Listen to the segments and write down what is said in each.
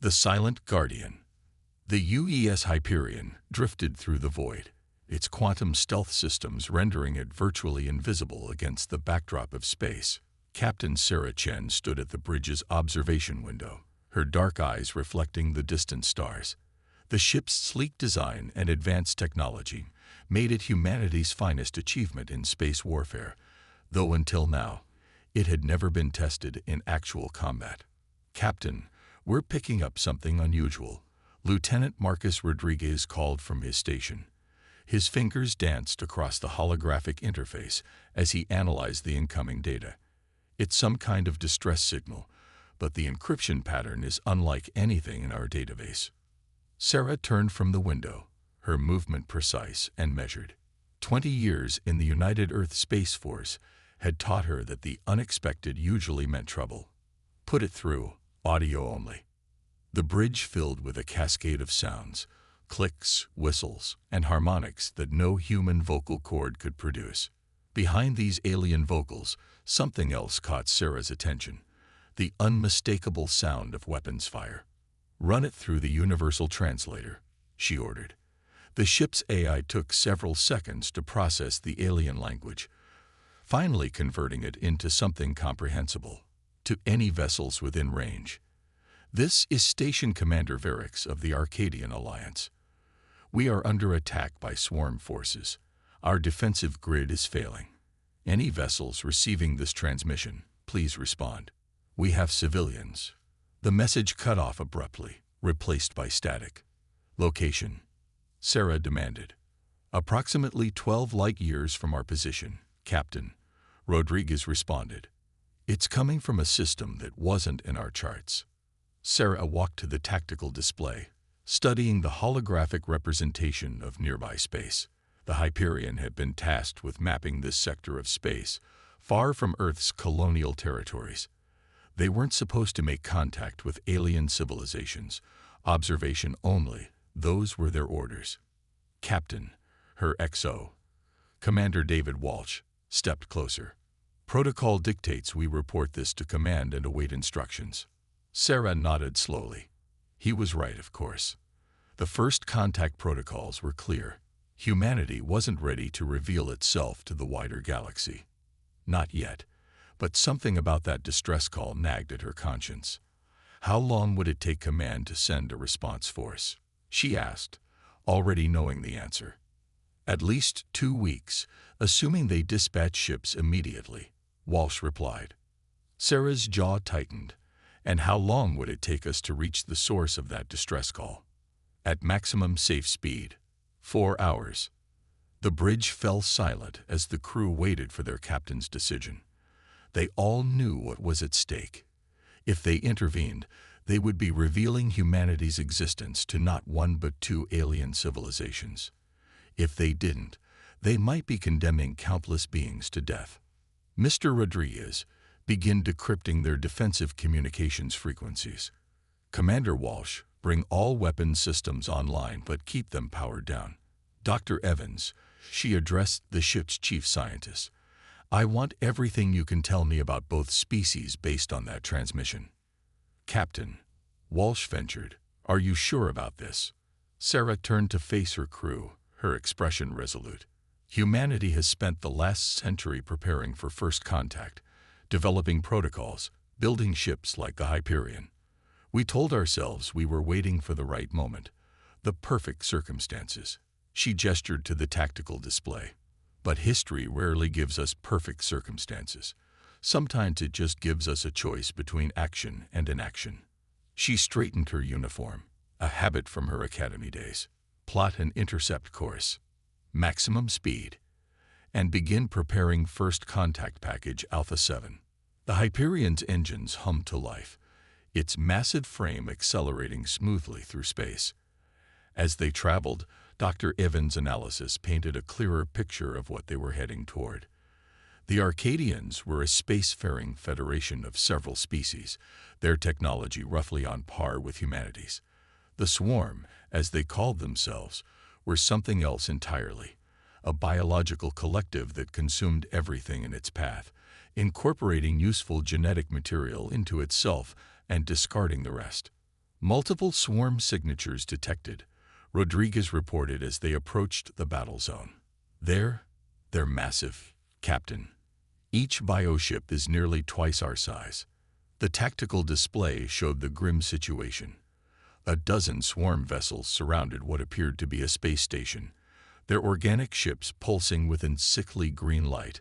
The Silent Guardian. The UES Hyperion drifted through the void, its quantum stealth systems rendering it virtually invisible against the backdrop of space. Captain Sarah Chen stood at the bridge's observation window, her dark eyes reflecting the distant stars. The ship's sleek design and advanced technology made it humanity's finest achievement in space warfare, though until now, it had never been tested in actual combat. "Captain, we're picking up something unusual," Lieutenant Marcus Rodriguez called from his station. His fingers danced across the holographic interface as he analyzed the incoming data. "It's some kind of distress signal, but the encryption pattern is unlike anything in our database." Sarah turned from the window, her movement precise and measured. 20 years in the United Earth Space Force had taught her that the unexpected usually meant trouble. "Put it through, audio only." The bridge filled with a cascade of sounds, clicks, whistles, and harmonics that no human vocal cord could produce. Behind these alien vocals, something else caught Sarah's attention: the unmistakable sound of weapons fire. "Run it through the universal translator," she ordered. The ship's AI took several seconds to process the alien language, finally converting it into something comprehensible to any vessels within range. "This is Station Commander Varix of the Arcadian Alliance. We are under attack by swarm forces. Our defensive grid is failing. Any vessels receiving this transmission, please respond. We have civilians." The message cut off abruptly, replaced by static. "Location," Sarah demanded. "Approximately 12 light years from our position, Captain," Rodriguez responded. "It's coming from a system that wasn't in our charts." Sarah walked to the tactical display, studying the holographic representation of nearby space. The Hyperion had been tasked with mapping this sector of space, far from Earth's colonial territories. They weren't supposed to make contact with alien civilizations. Observation only, those were their orders. "Captain," her XO, Commander David Walsh, stepped closer. "Protocol dictates we report this to command and await instructions." Sarah nodded slowly. He was right, of course. The first contact protocols were clear. Humanity wasn't ready to reveal itself to the wider galaxy. Not yet, but something about that distress call nagged at her conscience. How long would it take command to send a response force? She asked, already knowing the answer. "At least 2 weeks, assuming they dispatch ships immediately," Walsh replied. Sarah's jaw tightened. "And how long would it take us to reach the source of that distress call?" "At maximum safe speed, 4 hours." The bridge fell silent as the crew waited for their captain's decision. They all knew what was at stake. If they intervened, they would be revealing humanity's existence to not one but 2 alien civilizations. If they didn't, they might be condemning countless beings to death. "Mr. Rodriguez, begin decrypting their defensive communications frequencies. Commander Walsh, bring all weapon systems online but keep them powered down. Dr. Evans," she addressed the ship's chief scientist, "I want everything you can tell me about both species based on that transmission." "Captain," Walsh ventured, "are you sure about this?" Sarah turned to face her crew, her expression resolute. "Humanity has spent the last century preparing for first contact, developing protocols, building ships like the Hyperion. We told ourselves we were waiting for the right moment, the perfect circumstances." She gestured to the tactical display. "But history rarely gives us perfect circumstances. Sometimes it just gives us a choice between action and inaction." She straightened her uniform, a habit from her academy days. "Plot an intercept course, maximum speed, and begin preparing first contact package Alpha 7. The Hyperion's engines hummed to life, its massive frame accelerating smoothly through space. As they traveled, Dr. Evans' analysis painted a clearer picture of what they were heading toward. The Arcadians were a spacefaring federation of several species, their technology roughly on par with humanity's. The Swarm, as they called themselves, were something else entirely, a biological collective that consumed everything in its path, incorporating useful genetic material into itself and discarding the rest. Multiple swarm signatures detected, Rodriguez reported as they approached the battle zone. They're massive, Captain. Each bioship is nearly twice our size. The tactical display showed the grim situation. A dozen swarm vessels surrounded what appeared to be a space station, their organic ships pulsing within sickly green light.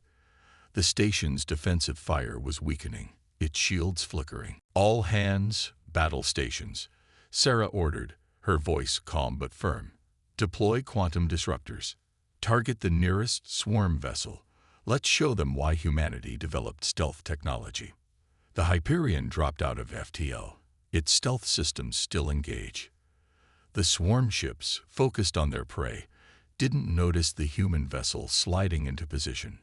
The station's defensive fire was weakening, its shields flickering. "All hands, battle stations," Sarah ordered, her voice calm but firm. "Deploy quantum disruptors. Target the nearest swarm vessel. Let's show them why humanity developed stealth technology." The Hyperion dropped out of FTL, its stealth systems still engaged. The swarm ships, focused on their prey, didn't notice the human vessel sliding into position.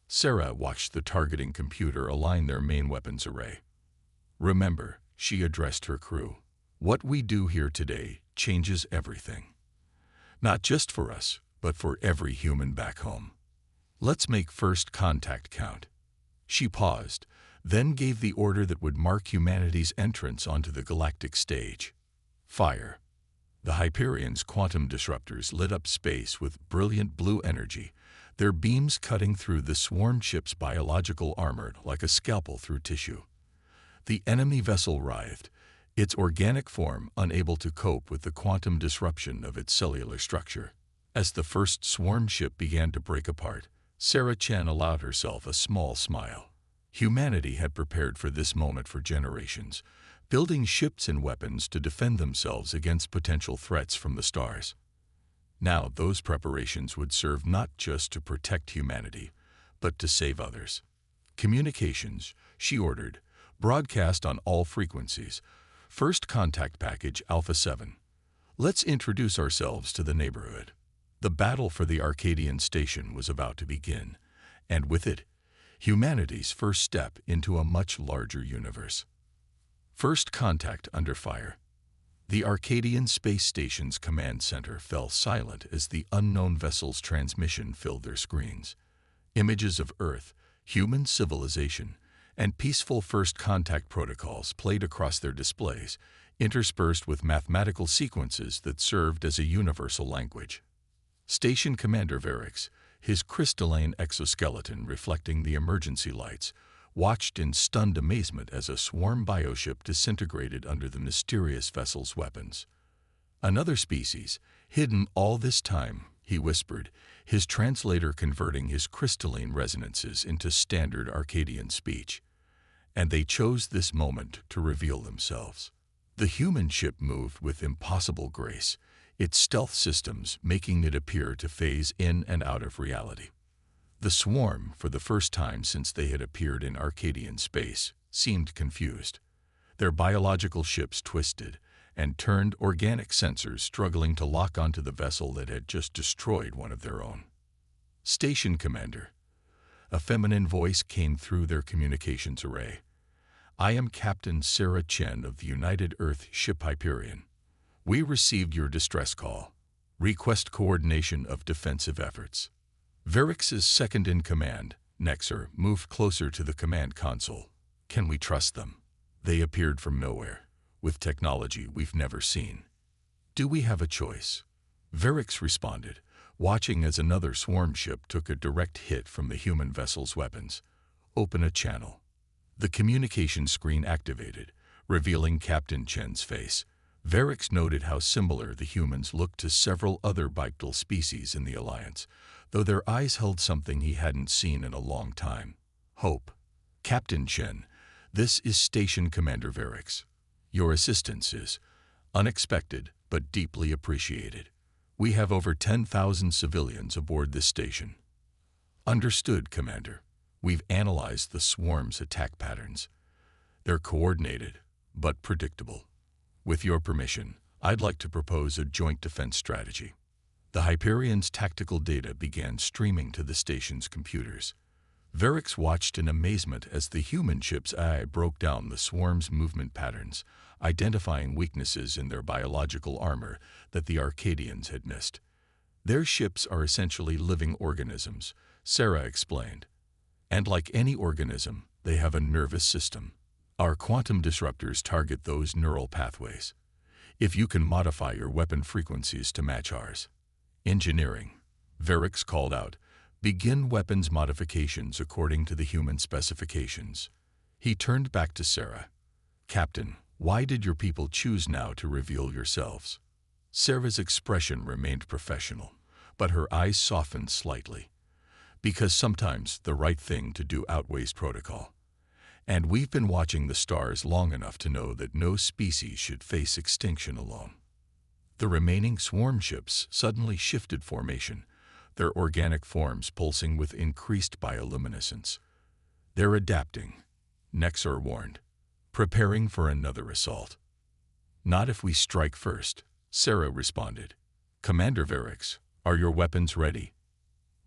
Sarah watched the targeting computer align their main weapons array. "Remember," she addressed her crew, "what we do here today changes everything. Not just for us, but for every human back home. Let's make first contact count." She paused, then gave the order that would mark humanity's entrance onto the galactic stage. Fire. The Hyperion's quantum disruptors lit up space with brilliant blue energy, their beams cutting through the swarm ship's biological armor like a scalpel through tissue. The enemy vessel writhed, its organic form unable to cope with the quantum disruption of its cellular structure. As the first swarm ship began to break apart, Sarah Chen allowed herself a small smile. Humanity had prepared for this moment for generations, building ships and weapons to defend themselves against potential threats from the stars. Now those preparations would serve not just to protect humanity, but to save others. "Communications," she ordered, "broadcast on all frequencies. First contact package Alpha 7. Let's introduce ourselves to the neighborhood." The battle for the Arcadian station was about to begin, and with it, humanity's first step into a much larger universe. First contact under fire. The Arcadian space station's command center fell silent as the unknown vessel's transmission filled their screens. Images of Earth, human civilization, and peaceful first contact protocols played across their displays, interspersed with mathematical sequences that served as a universal language. Station Commander Verix, his crystalline exoskeleton reflecting the emergency lights, watched in stunned amazement as a swarm bioship disintegrated under the mysterious vessel's weapons. "Another species, hidden all this time," he whispered, his translator converting his crystalline resonances into standard Arcadian speech. "And they chose this moment to reveal themselves." The human ship moved with impossible grace, its stealth systems making it appear to phase in and out of reality. The swarm, for the first time since they had appeared in Arcadian space, seemed confused. Their biological ships twisted and turned, organic sensors struggling to lock onto the vessel that had just destroyed one of their own. "Station Commander." A feminine voice came through their communications array. "I am Captain Sarah Chen of the United Earth ship Hyperion. We received your distress call. Request coordination of defensive efforts." Verix's second-in-command, Nexer, moved closer to the command console. "Can we trust them? They appeared from nowhere, with technology we've never seen. Do we have a choice?" Verix responded, watching as another swarm ship took a direct hit from the human vessel's weapons. "Open a channel." The communication screen activated, revealing Captain Chen's face. Verix noted how similar the humans looked to several other bipedal species in the Alliance, though their eyes held something he hadn't seen in a long time: hope. "Captain Chen, this is Station Commander Verix. Your assistance is unexpected but deeply appreciated. We have over 10,000 civilians aboard this station." "Understood, Commander. We've analyzed the swarm's attack patterns. They're coordinated, but predictable. With your permission, I'd like to propose a joint defense strategy." The Hyperion's tactical data began streaming to the station's computers. Verix watched in amazement as the human ship's AI broke down the swarm's movement patterns, identifying weaknesses in their biological armor that the Arcadians had missed. "Their ships are essentially living organisms," Sarah explained. "And like any organism, they have a nervous system. Our quantum disruptors target those neural pathways. if you can modify your weapon frequencies to match ours. Engineering. Varix called out. Begin weapons modifications according to the human specifications. He turned back to Sarah. Captain, why did your people choose now to reveal yourselves? Sarah's expression remained professional, but her eyes softened slightly. Because sometimes the right thing to do outweighs protocol. And we've been watching the stars long enough to know that no species should face extinction alone. The remaining swarm ships suddenly shifted formation, their organic forms pulsing with increased bioluminescence. They're adapting, Nexor warned, preparing for another assault. Not if we strike first, Sarah responded. Commander Varix, are your weapons ready?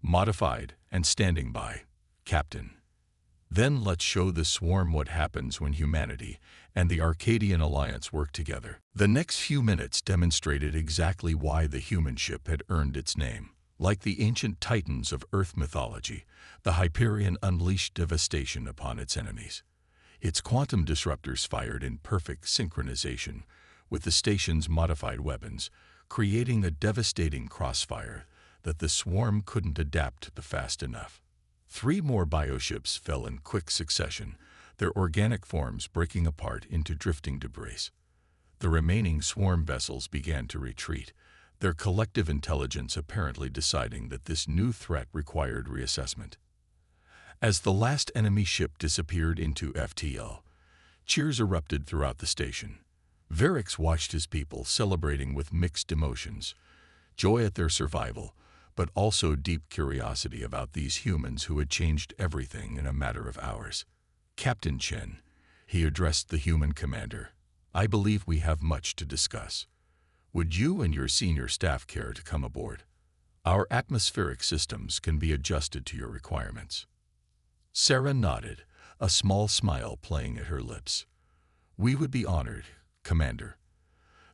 Modified and standing by, Captain. Then let's show the swarm what happens when humanity and the Arcadian Alliance work together. The next few minutes demonstrated exactly why the human ship had earned its name. Like the ancient titans of Earth mythology, the Hyperion unleashed devastation upon its enemies. Its quantum disruptors fired in perfect synchronization with the station's modified weapons, creating a devastating crossfire that the swarm couldn't adapt fast enough. 3 more bioships fell in quick succession, their organic forms breaking apart into drifting debris. The remaining swarm vessels began to retreat, their collective intelligence apparently deciding that this new threat required reassessment. As the last enemy ship disappeared into FTL, cheers erupted throughout the station. Varix watched his people celebrating with mixed emotions, joy at their survival, but also deep curiosity about these humans who had changed everything in a matter of hours. Captain Chen, he addressed the human commander, I believe we have much to discuss. Would you and your senior staff care to come aboard? Our atmospheric systems can be adjusted to your requirements. Sarah nodded, a small smile playing at her lips. We would be honored, Commander.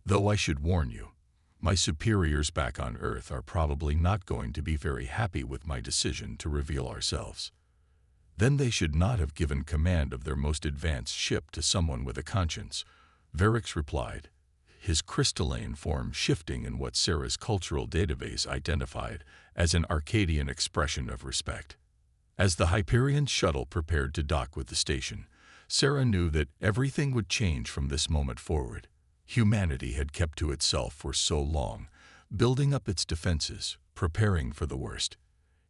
Though I should warn you, my superiors back on Earth are probably not going to be very happy with my decision to reveal ourselves. Then they should not have given command of their most advanced ship to someone with a conscience, Varix replied, his crystalline form shifting in what Sarah's cultural database identified as an Arcadian expression of respect. As the Hyperion shuttle prepared to dock with the station, Sarah knew that everything would change from this moment forward. Humanity had kept to itself for so long, building up its defenses, preparing for the worst.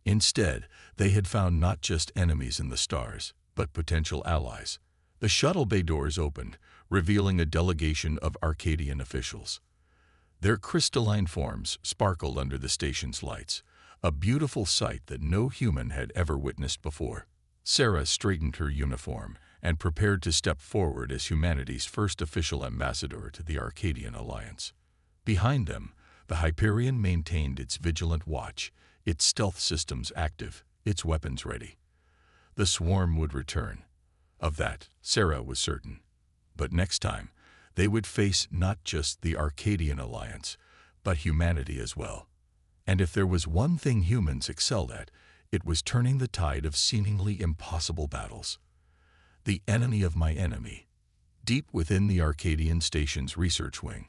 Instead, they had found not just enemies in the stars, but potential allies. The shuttle bay doors opened, revealing a delegation of Arcadian officials. Their crystalline forms sparkled under the station's lights, a beautiful sight that no human had ever witnessed before. Sarah straightened her uniform and prepared to step forward as humanity's first official ambassador to the Arcadian Alliance. Behind them, the Hyperion maintained its vigilant watch, its stealth systems active, its weapons ready. The swarm would return. Of that, Sarah was certain. But next time, they would face not just the Arcadian Alliance, but humanity as well. And if there was one thing humans excelled at, it was turning the tide of seemingly impossible battles. The enemy of my enemy. Deep within the Arcadian Station's research wing,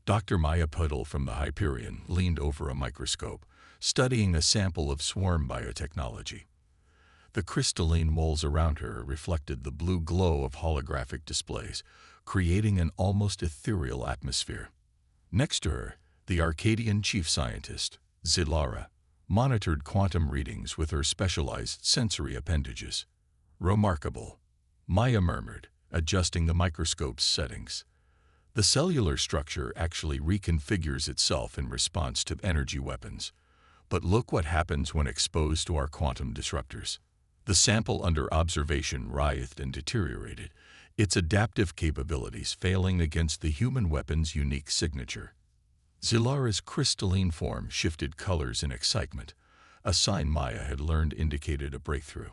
Dr. Maya Puddle from the Hyperion leaned over a microscope, studying a sample of swarm biotechnology. The crystalline walls around her reflected the blue glow of holographic displays, creating an almost ethereal atmosphere. Next to her, the Arcadian chief scientist, Zilara, monitored quantum readings with her specialized sensory appendages. Remarkable, Maya murmured, adjusting the microscope's settings. The cellular structure actually reconfigures itself in response to energy weapons. But look what happens when exposed to our quantum disruptors. The sample under observation writhed and deteriorated, its adaptive capabilities failing against the human weapon's unique signature. Zilara's crystalline form shifted colors in excitement, a sign Maya had learned indicated a breakthrough.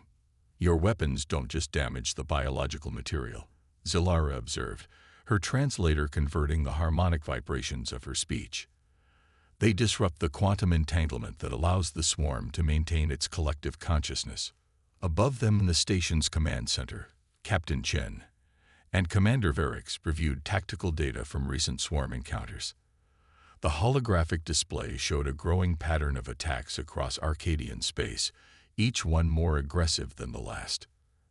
Your weapons don't just damage the biological material, Zilara observed, her translator converting the harmonic vibrations of her speech. They disrupt the quantum entanglement that allows the swarm to maintain its collective consciousness. Above them in the station's command center, Captain Chen, and Commander Varix reviewed tactical data from recent swarm encounters. The holographic display showed a growing pattern of attacks across Arcadian space, each one more aggressive than the last.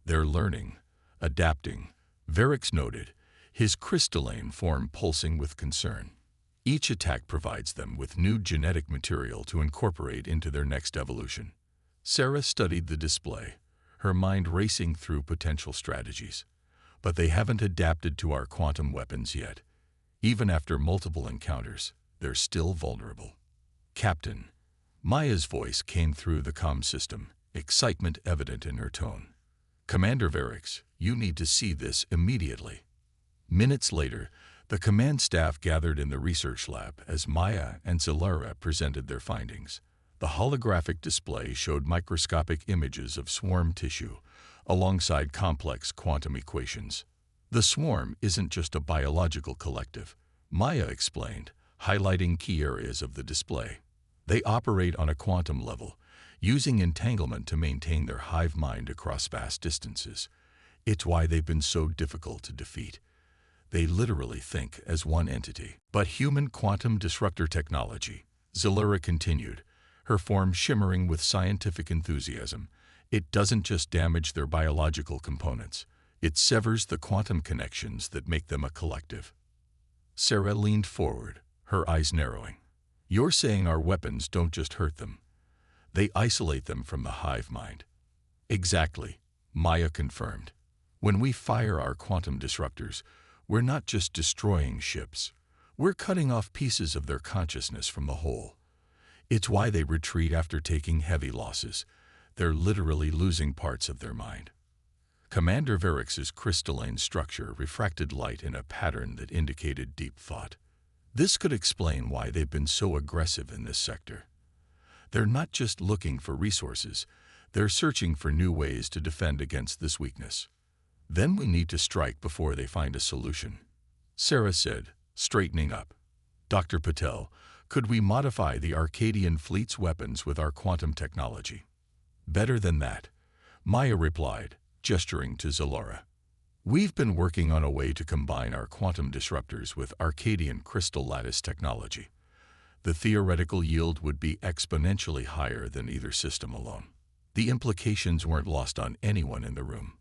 They're learning, adapting, Varix noted, his crystalline form pulsing with concern. Each attack provides them with new genetic material to incorporate into their next evolution. Sarah studied the display, her mind racing through potential strategies. But they haven't adapted to our quantum weapons yet. Even after multiple encounters, they're still vulnerable. Captain, Maya's voice came through the comm system, excitement evident in her tone. Commander Varix, you need to see this immediately. Minutes later, the command staff gathered in the research lab as Maya and Zilara presented their findings. The holographic display showed microscopic images of swarm tissue, alongside complex quantum equations. The swarm isn't just a biological collective, Maya explained, highlighting key areas of the display. They operate on a quantum level, using entanglement to maintain their hive mind across vast distances. It's why they've been so difficult to defeat. They literally think as one entity. But human quantum disruptor technology, Zilara continued, her form shimmering with scientific enthusiasm, it doesn't just damage their biological components, it severs the quantum connections that make them a collective. Sarah leaned forward, her eyes narrowing. You're saying our weapons don't just hurt them. They isolate them from the hive mind. Exactly, Maya confirmed. When we fire our quantum disruptors, we're not just destroying ships. We're cutting off pieces of their consciousness from the whole. It's why they retreat after taking heavy losses. They're literally losing parts of their mind. Commander Varix's crystalline structure refracted light in a pattern that indicated deep thought. This could explain why they've been so aggressive in this sector. They're not just looking for resources, they're searching for new ways to defend against this weakness. Then we need to strike before they find a solution. Sarah said, straightening up. Dr. Patel, could we modify the Arcadian fleet's weapons with our quantum technology? Better than that, Maya replied, gesturing to Zilara. We've been working on a way to combine our quantum disruptors with Arcadian crystal lattice technology. The theoretical yield would be exponentially higher than either system alone. The implications weren't lost on anyone in the room.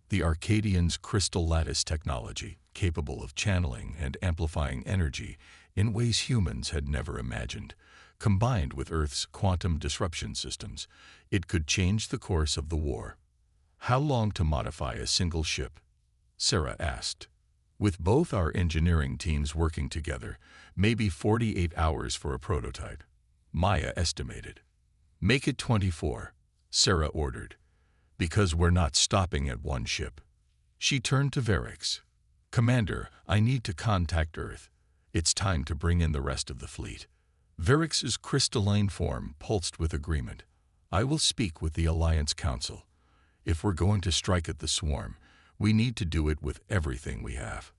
The Arcadians' crystal lattice technology, capable of channeling and amplifying energy in ways humans had never imagined, combined with Earth's quantum disruption systems, it could change the course of the war. How long to modify a single ship? Sarah asked. With both our engineering teams working together, maybe 48 hours for a prototype, Maya estimated. Make it 24, Sarah ordered, because we're not stopping at one ship. She turned to Varix. Commander, I need to contact Earth. It's time to bring in the rest of the fleet. Varix's crystalline form pulsed with agreement. I will speak with the Alliance Council. If we're going to strike at the swarm, we need to do it with everything we have.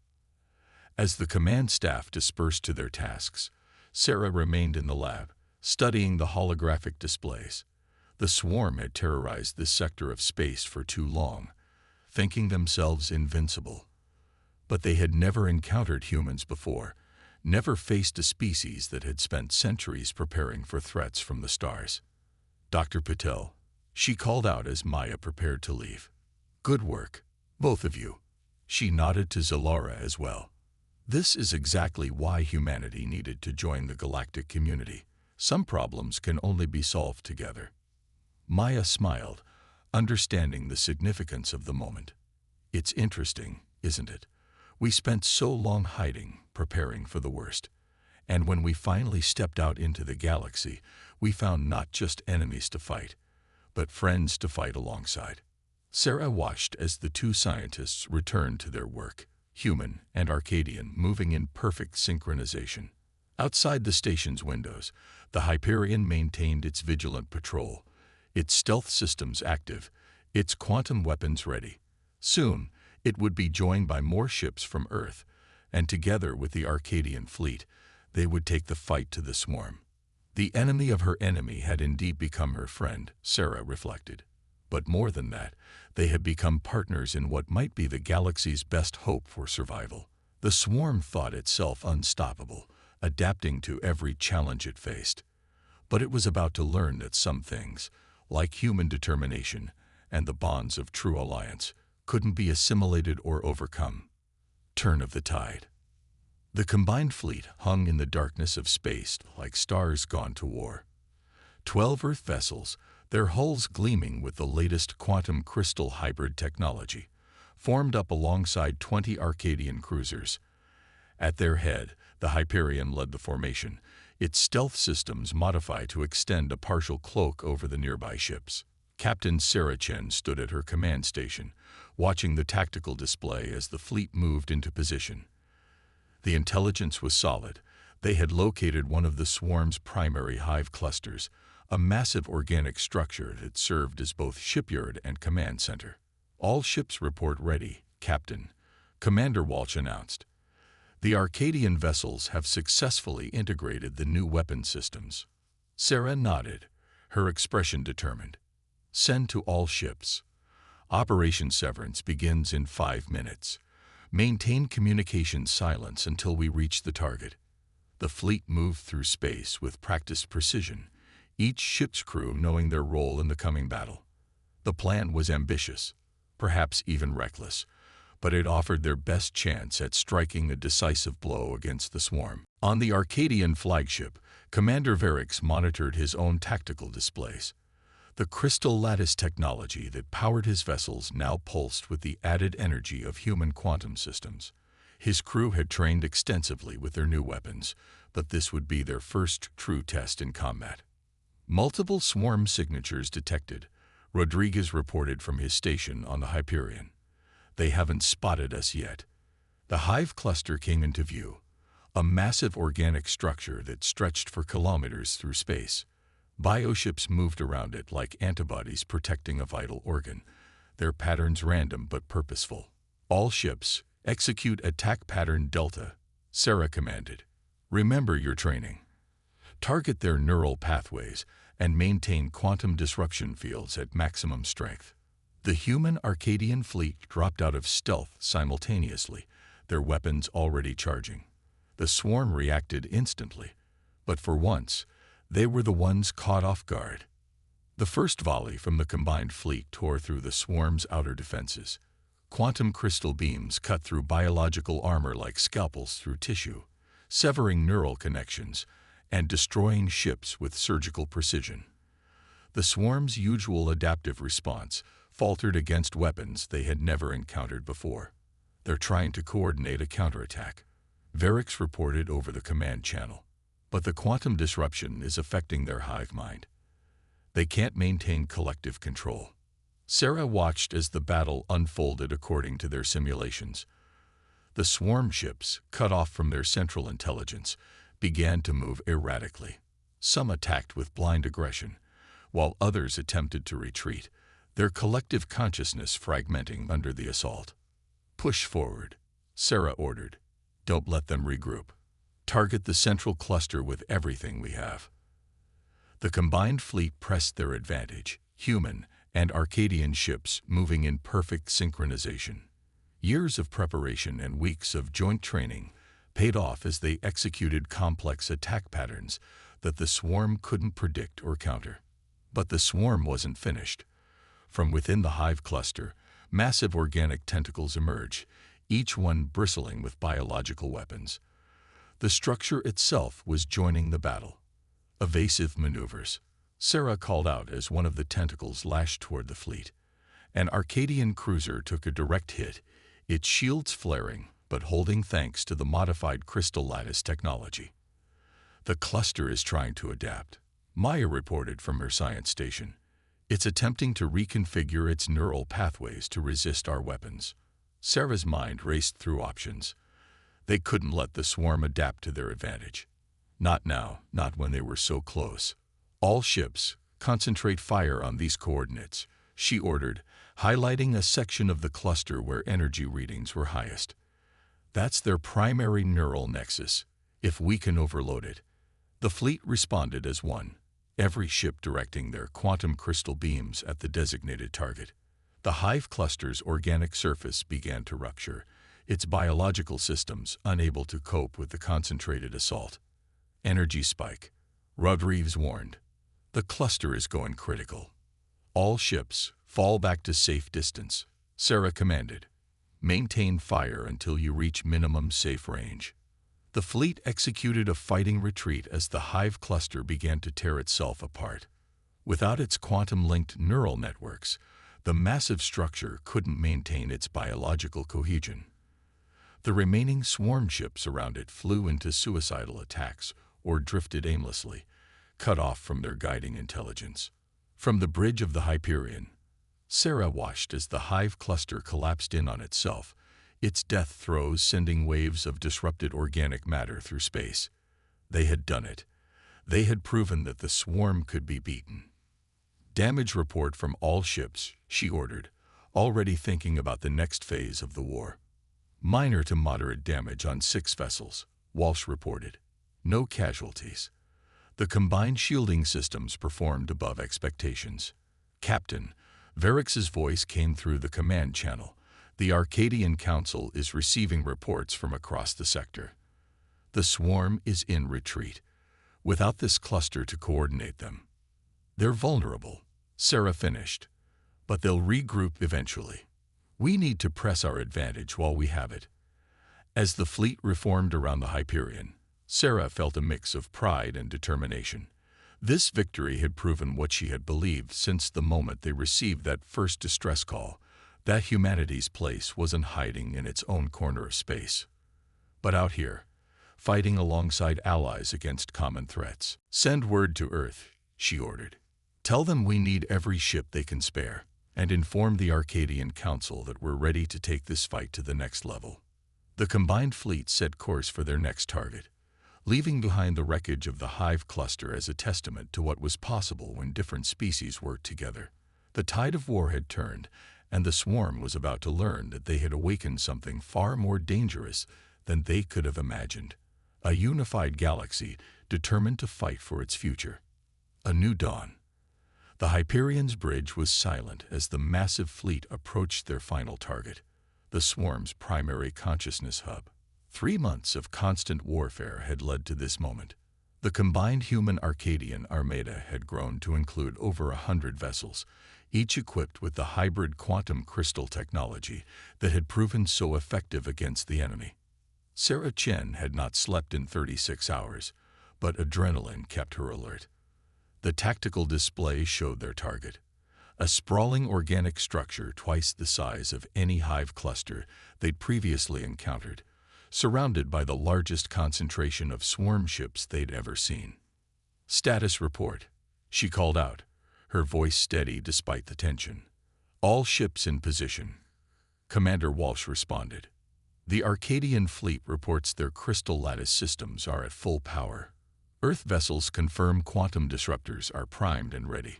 As the command staff dispersed to their tasks, Sarah remained in the lab, studying the holographic displays. The swarm had terrorized this sector of space for too long, thinking themselves invincible. But they had never encountered humans before, never faced a species that had spent centuries preparing for threats from the stars. Dr. Patel, she called out as Maya prepared to leave. Good work, both of you. She nodded to Zilara as well. This is exactly why humanity needed to join the galactic community. Some problems can only be solved together. Maya smiled, understanding the significance of the moment. It's interesting, isn't it? We spent so long hiding, preparing for the worst. And when we finally stepped out into the galaxy, we found not just enemies to fight, but friends to fight alongside. Sarah watched as the two scientists returned to their work, human and Arcadian, moving in perfect synchronization. Outside the station's windows, the Hyperion maintained its vigilant patrol, its stealth systems active, its quantum weapons ready. Soon, it would be joined by more ships from Earth, and together with the Arcadian fleet, they would take the fight to the swarm. The enemy of her enemy had indeed become her friend, Sarah reflected. But more than that, they had become partners in what might be the galaxy's best hope for survival. The swarm thought itself unstoppable, adapting to every challenge it faced. But it was about to learn that some things, like human determination and the bonds of true alliance, couldn't be assimilated or overcome. Turn of the tide. The combined fleet hung in the darkness of space like stars gone to war. 12 Earth vessels, their hulls gleaming with the latest quantum crystal hybrid technology, formed up alongside 20 Arcadian cruisers. At their head, the Hyperion led the formation, its stealth systems modified to extend a partial cloak over the nearby ships. Captain Sarah Chen stood at her command station, watching the tactical display as the fleet moved into position. The intelligence was solid. They had located one of the swarm's primary hive clusters, a massive organic structure that served as both shipyard and command center. "All ships report ready, Captain," Commander Walsh announced. "The Arcadian vessels have successfully integrated the new weapon systems." Sarah nodded, her expression determined. "Send to all ships. Operation Severance begins in 5 minutes. Maintain communication silence until we reach the target." The fleet moved through space with practiced precision, each ship's crew knowing their role in the coming battle. The plan was ambitious, perhaps even reckless, but it offered their best chance at striking a decisive blow against the swarm. On the Arcadian flagship, Commander Varix monitored his own tactical displays. The crystal lattice technology that powered his vessels now pulsed with the added energy of human quantum systems. His crew had trained extensively with their new weapons, but this would be their first true test in combat. Multiple swarm signatures detected, Rodriguez reported from his station on the Hyperion. "They haven't spotted us yet." The hive cluster came into view, a massive organic structure that stretched for kilometers through space. Bioships moved around it like antibodies protecting a vital organ, their patterns random but purposeful. "All ships, execute attack pattern Delta," Sarah commanded. "Remember your training. Target their neural pathways and maintain quantum disruption fields at maximum strength." The human Arcadian fleet dropped out of stealth simultaneously, their weapons already charging. The swarm reacted instantly, but for once, they were the ones caught off guard. The first volley from the combined fleet tore through the swarm's outer defenses. Quantum crystal beams cut through biological armor like scalpels through tissue, severing neural connections and destroying ships with surgical precision. The swarm's usual adaptive response faltered against weapons they had never encountered before. "They're trying to coordinate a counterattack," Varix reported over the command channel. "But the quantum disruption is affecting their hive mind. They can't maintain collective control." Sarah watched as the battle unfolded according to their simulations. The swarm ships, cut off from their central intelligence, began to move erratically. Some attacked with blind aggression, while others attempted to retreat, their collective consciousness fragmenting under the assault. "Push forward," Sarah ordered. "Don't let them regroup. Target the central cluster with everything we have." The combined fleet pressed their advantage, human and Arcadian ships moving in perfect synchronization. Years of preparation and weeks of joint training paid off as they executed complex attack patterns that the swarm couldn't predict or counter. But the swarm wasn't finished. From within the hive cluster, massive organic tentacles emerged, each one bristling with biological weapons. The structure itself was joining the battle. "Evasive maneuvers," Sarah called out as one of the tentacles lashed toward the fleet. An Arcadian cruiser took a direct hit, its shields flaring but holding thanks to the modified crystal lattice technology. "The cluster is trying to adapt," Maya reported from her science station. "It's attempting to reconfigure its neural pathways to resist our weapons." Sarah's mind raced through options. They couldn't let the swarm adapt to their advantage. Not now, not when they were so close. "All ships, concentrate fire on these coordinates," she ordered, highlighting a section of the cluster where energy readings were highest. "That's their primary neural nexus. If we can overload it." The fleet responded as one. every ship directing their quantum crystal beams at the designated target. The hive cluster's organic surface began to rupture, its biological systems unable to cope with the concentrated assault. Energy spike. Rodriguez warned. The cluster is going critical. All ships, fall back to safe distance, Sarah commanded. Maintain fire until you reach minimum safe range. The fleet executed a fighting retreat as the hive cluster began to tear itself apart. Without its quantum-linked neural networks, the massive structure couldn't maintain its biological cohesion. The remaining swarm ships around it flew into suicidal attacks or drifted aimlessly, cut off from their guiding intelligence. From the bridge of the Hyperion, Sarah watched as the hive cluster collapsed in on itself, its death throes sending waves of disrupted organic matter through space. They had done it. They had proven that the swarm could be beaten. Damage report from all ships, she ordered, already thinking about the next phase of the war. Minor to moderate damage on 6 vessels, Walsh reported. No casualties. The combined shielding systems performed above expectations. Captain, Varix's voice came through the command channel. The Arcadian Council is receiving reports from across the sector. The swarm is in retreat, without this cluster to coordinate them. They're vulnerable, Sarah finished, but they'll regroup eventually. We need to press our advantage while we have it. As the fleet reformed around the Hyperion, Sarah felt a mix of pride and determination. This victory had proven what she had believed since the moment they received that first distress call, that humanity's place wasn't hiding in its own corner of space, but out here, fighting alongside allies against common threats. Send word to Earth, she ordered. Tell them we need every ship they can spare, and inform the Arcadian Council that we're ready to take this fight to the next level. The combined fleet set course for their next target, leaving behind the wreckage of the hive cluster as a testament to what was possible when different species worked together. The tide of war had turned, and the swarm was about to learn that they had awakened something far more dangerous than they could have imagined. A unified galaxy determined to fight for its future. A new dawn. The Hyperion's bridge was silent as the massive fleet approached their final target, the swarm's primary consciousness hub. 3 months of constant warfare had led to this moment. The combined human-Arcadian armada had grown to include over 100 vessels, each equipped with the hybrid quantum crystal technology that had proven so effective against the enemy. Sarah Chen had not slept in 36 hours, but adrenaline kept her alert. The tactical display showed their target, a sprawling organic structure twice the size of any hive cluster they'd previously encountered, surrounded by the largest concentration of swarm ships they'd ever seen. Status report, she called out, her voice steady despite the tension. All ships in position. Commander Walsh responded. The Arcadian fleet reports their crystal lattice systems are at full power. Earth vessels confirm quantum disruptors are primed and ready.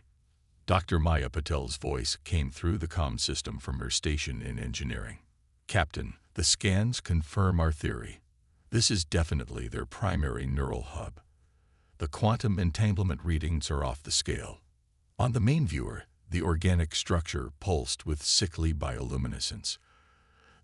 Dr. Maya Patel's voice came through the comm system from her station in engineering. Captain, the scans confirm our theory. This is definitely their primary neural hub. The quantum entanglement readings are off the scale. On the main viewer, the organic structure pulsed with sickly bioluminescence.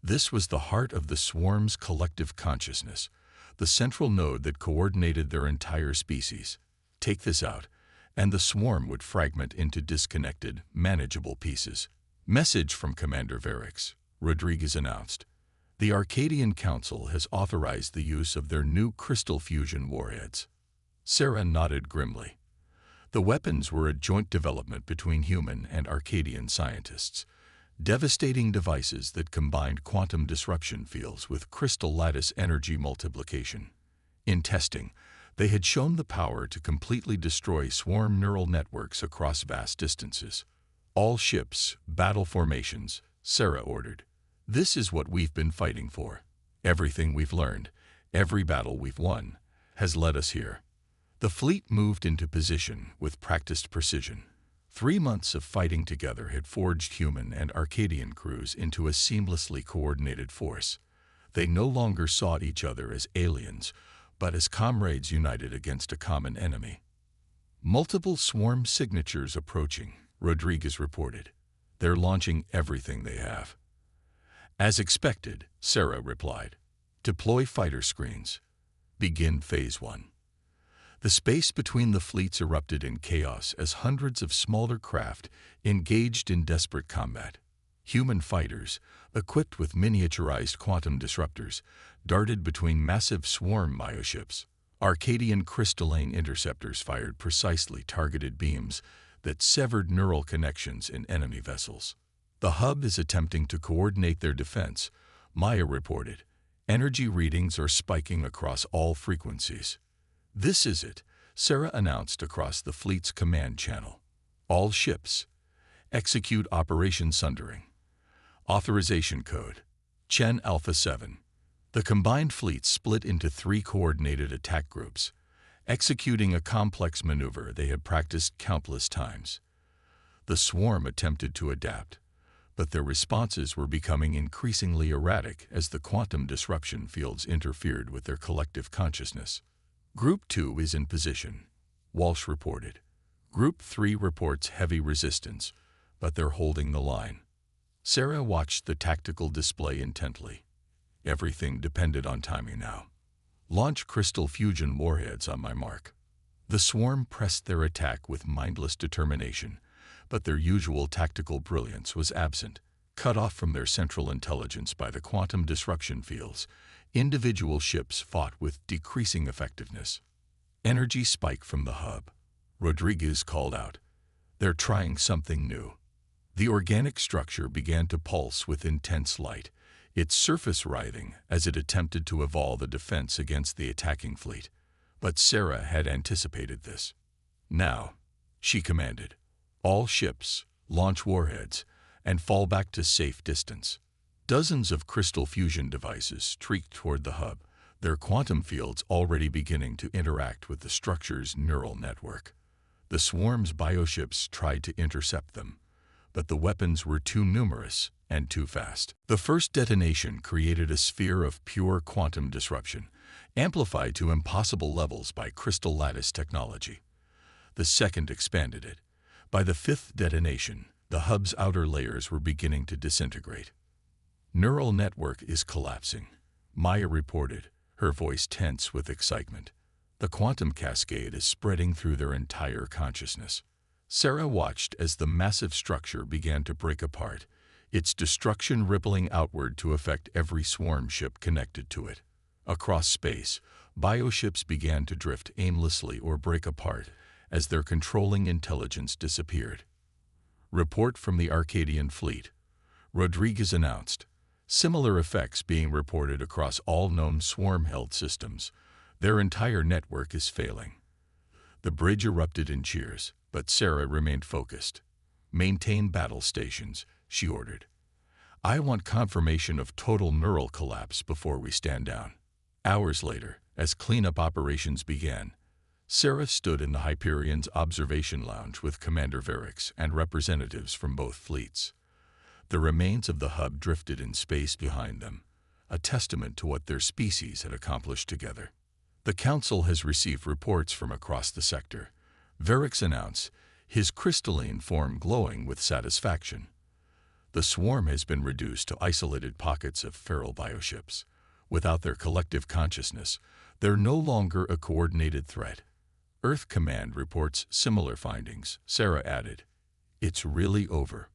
This was the heart of the swarm's collective consciousness, the central node that coordinated their entire species. Take this out, and the swarm would fragment into disconnected, manageable pieces. Message from Commander Varix, Rodriguez announced. The Arcadian Council has authorized the use of their new crystal fusion warheads. Sarah nodded grimly. The weapons were a joint development between human and Arcadian scientists, devastating devices that combined quantum disruption fields with crystal lattice energy multiplication. In testing, they had shown the power to completely destroy swarm neural networks across vast distances. All ships, battle formations, Sarah ordered. This is what we've been fighting for. Everything we've learned, every battle we've won, has led us here. The fleet moved into position with practiced precision. 3 months of fighting together had forged human and Arcadian crews into a seamlessly coordinated force. They no longer sought each other as aliens, but as comrades united against a common enemy. Multiple swarm signatures approaching, Rodriguez reported. They're launching everything they have. As expected, Sarah replied. Deploy fighter screens. Begin Phase 1. The space between the fleets erupted in chaos as hundreds of smaller craft engaged in desperate combat. Human fighters, equipped with miniaturized quantum disruptors, darted between massive swarm bioships. Arcadian crystalline interceptors fired precisely targeted beams that severed neural connections in enemy vessels. The hub is attempting to coordinate their defense, Maya reported. Energy readings are spiking across all frequencies. This is it, Sarah announced across the fleet's command channel. All ships. Execute Operation Sundering. Authorization code. Chen Alpha 7. The combined fleet split into 3 coordinated attack groups, executing a complex maneuver they had practiced countless times. The swarm attempted to adapt, but their responses were becoming increasingly erratic as the quantum disruption fields interfered with their collective consciousness. Group 2 is in position, Walsh reported. Group 3 reports heavy resistance, but they're holding the line. Sarah watched the tactical display intently. Everything depended on timing now. Launch crystal fusion warheads on my mark. The swarm pressed their attack with mindless determination, but their usual tactical brilliance was absent. Cut off from their central intelligence by the quantum disruption fields, individual ships fought with decreasing effectiveness. Energy spiked from the hub. Rodriguez called out. They're trying something new. The organic structure began to pulse with intense light, its surface writhing as it attempted to evolve a defense against the attacking fleet. But Sarah had anticipated this. Now, she commanded, all ships, launch warheads, and fall back to safe distance. Dozens of crystal fusion devices streaked toward the hub, their quantum fields already beginning to interact with the structure's neural network. The swarm's bioships tried to intercept them, but the weapons were too numerous and too fast. The first detonation created a sphere of pure quantum disruption, amplified to impossible levels by crystal lattice technology. The second expanded it. By the 5th detonation, the hub's outer layers were beginning to disintegrate. Neural network is collapsing, Maya reported, her voice tense with excitement. The quantum cascade is spreading through their entire consciousness. Sarah watched as the massive structure began to break apart, its destruction rippling outward to affect every swarm ship connected to it. Across space, bioships began to drift aimlessly or break apart as their controlling intelligence disappeared. Report from the Arcadian fleet, Rodriguez announced. Similar effects being reported across all known swarm-held systems. Their entire network is failing. The bridge erupted in cheers, but Sarah remained focused. Maintain battle stations, she ordered. I want confirmation of total neural collapse before we stand down. Hours later, as cleanup operations began, Sarah stood in the Hyperion's observation lounge with Commander Varix and representatives from both fleets. The remains of the hub drifted in space behind them, a testament to what their species had accomplished together. The Council has received reports from across the sector, Varix announced, his crystalline form glowing with satisfaction. The swarm has been reduced to isolated pockets of feral bioships. Without their collective consciousness, they're no longer a coordinated threat. Earth Command reports similar findings, Sarah added. It's really over.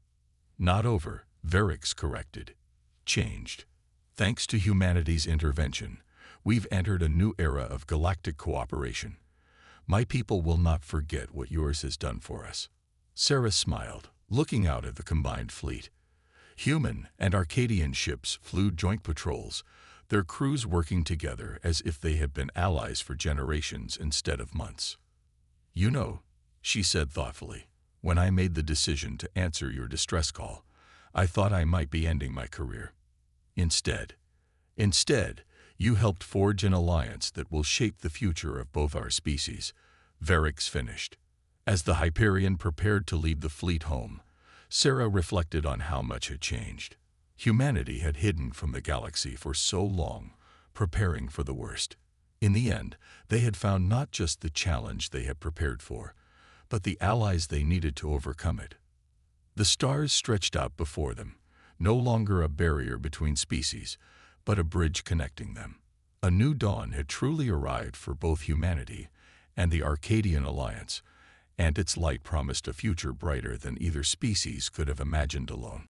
Not over, Varix corrected. Changed. Thanks to humanity's intervention, we've entered a new era of galactic cooperation. My people will not forget what yours has done for us. Sarah smiled, looking out at the combined fleet. Human and Arcadian ships flew joint patrols, their crews working together as if they had been allies for generations instead of months. You know, she said thoughtfully, when I made the decision to answer your distress call, I thought I might be ending my career. Instead, you helped forge an alliance that will shape the future of both our species, Varix finished. As the Hyperion prepared to lead the fleet home, Sarah reflected on how much had changed. Humanity had hidden from the galaxy for so long, preparing for the worst. In the end, they had found not just the challenge they had prepared for, but the allies they needed to overcome it. The stars stretched out before them, no longer a barrier between species, but a bridge connecting them. A new dawn had truly arrived for both humanity and the Arcadian Alliance, and its light promised a future brighter than either species could have imagined alone.